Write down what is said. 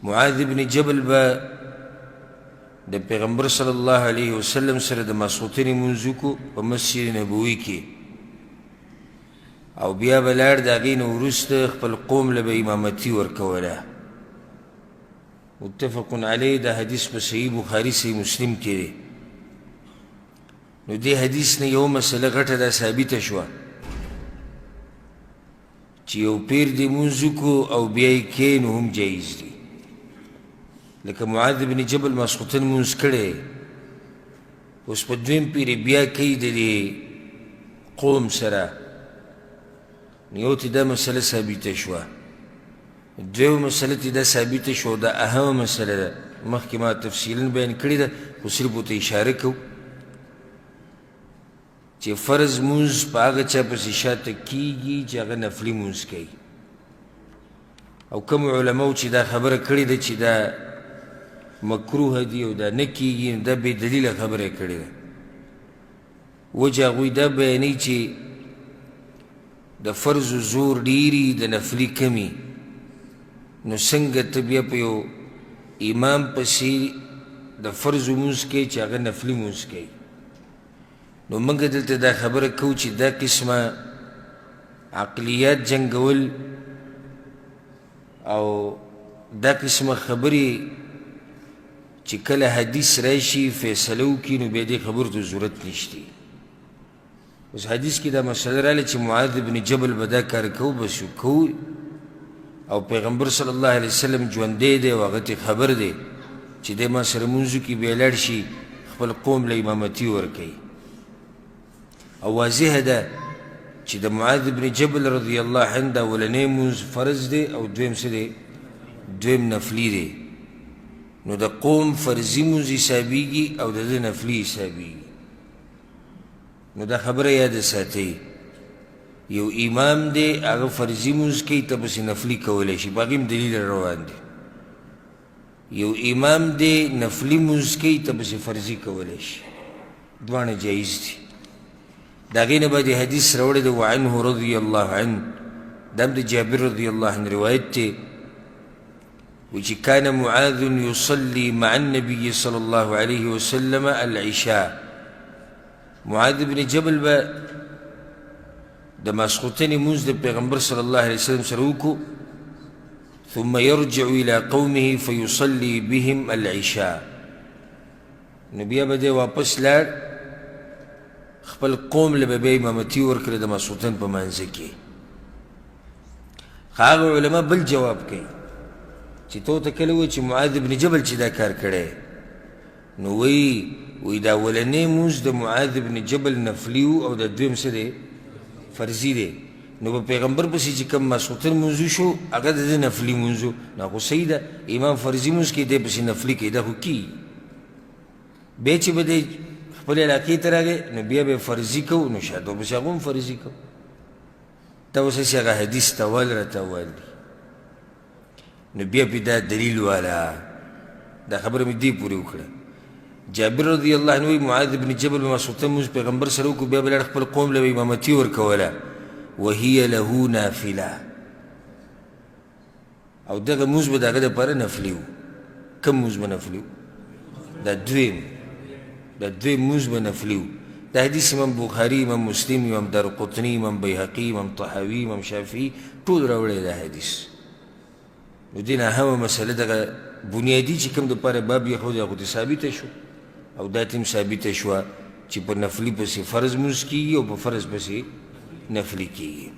معاذ ابن جبل به د پیغمبر صلی الله علیه وسلم سره د ماسخوتنې مونځ وکړو په مسجد نبوي کې، او بیا به لاړ د هغې نه وروسته خپل قوم له به امامتي ورکوله. متفق علیه دا حدیث په صحیح بخاري صحیح مسلم کې دی. نو دې حدیث نه یو مسله غټه دا ثابته شوه چې یو پیر دې مونځ وکړو او بیا یې کښېنو هم جایز دی. لکه معاذ بن جبل ماسخوتن مونځ کړی، اوس په دویم پیر یې بیا کوي د دې قوم سره، نو یو ته دا مسله ثابته شوه. دویمه مسله ته دا ثابته شوه، دا اهمه مسله ده، مخکې ما تفصیلا بیان کړې ده، خو صرف ورته اشاره کوو چې فرض مونځ په هغه چا پسې شاته کېږي چې هغه نفلي مونځ کوي. او کوم علماو چې دا خبره کړې ده چې دا مکروه دي او دا نه کېږي، دا بې دلیله خبره یې کړې ده. وجه هغوی دا بیانوي چې د فرضو زور ډېري د نفلي کمي، نو څنګه ته بیا په یو امام پسې د فرضو مونځ کوي چې هغه نفلي مونځ کوي. نو موږ دلته دا خبره کوو چې دا قسمه عقلیات جنګول او دا قسمه خبرې چې کله حدیث راشي فیصله وکړي، نو بیا دې خبرو ته ضرورت نشته. اوس حدیث کې دا مسله راغله چې معاذ بن جبل به دا کار کوو، بس کوو، او پیغمبر صلی الله علیه وسلم ژوندی دی او هغه ته خبر دی چې دی ما سره مونځ وکړي، بیا لاړ شي خپل قوم له امامتي ورکوي. او واضحه ده چې د معاذ بن جبل رضی الله عنه دا اولنی مونځ فرض دی او دویم څه دی؟ دویم نفلي دی. نو د قوم فرضي مونځ حسابېږي او د ده نفلي حسابېږي. نو دا خبره یاد ساتئ، یو امام دی هغه فرضي مونځ کوي، ته پسې نفلي کولی شي، په هغې هم دلیل روان دی. یو امام دی نفلي مونځ کوي، ته پسې فرضي کولی شي، دواړه جایز دي. د هغې نه به د حدیث راوړی دی وعنه رضی الله عنه، دا هم د جابر رضی الله عنه روایت دی، وی چې کان معاذ یصلي مع النبي صلی الله علیه وسلم العشاء. معاذ بن جبل به د ماسخوتنې مونځ د پیغمبر صلی الله علیه وسلم سره وکړو، ثم يرجع الى قومه فيصلي بهم العشاء. نو بیا به دی واپس لاړ خپل قوم له به بیا امامتي ورکړه د ماسخوتن په منځه کې. هغه علما بل جواب کوي چې تو ته کله وایي چې معاذ بن جبل چې دا کار کړی، نو وایي دا اولنی مونځ د معاذ بن جبل نفلي و او د دویم څه دی؟ فرضي دی. نو په پیغمبر پسې چې کوم ماسخوتن مونځ وشو هغه د ده نفلي مونځ و، نو خو صحیح ده، امام فرضي مونځ کوي، دی پسې نفلي کوي، دا خو کېږي. بیا چې به دی خپل علاقې ته راغی، نو بیا به فرضي کوو، نو شاید ورپسې هغه هم فرضي کوو. ته اوس هسې هغه حدیث تول راته ویل دي، نو بیا پې دا دلیل والا، دا خبره مې دې پورې وکړه. جابر رضی الله عنه وایي معاذ بن جبل به ماسخوتن مونځ پیغمبر سره وکړو، بیا به لاړ خپل قوم له امامتي ورکوله، وهي له نافله، او دغه مونځ به د هغه دپاره نفلي و. کوم مونځ به نفلي و؟ دا دویم مونځ به نفلي و. دا حدیث امام بخاري، امام مسلم، امام دارقطني، امام بیهقي، امام طحاوي، امام شافعي ټول راوړی دا حدیث. نو دې نه اهمه مسله دغه بنیادي چې کوم دپاره باب یې ښودی هغو ته ثابته شو، او دا ته هم ثابته شوه چې په نفلي پسې فرض مونځ کېږي او په فرض پسې نفلي کېږي.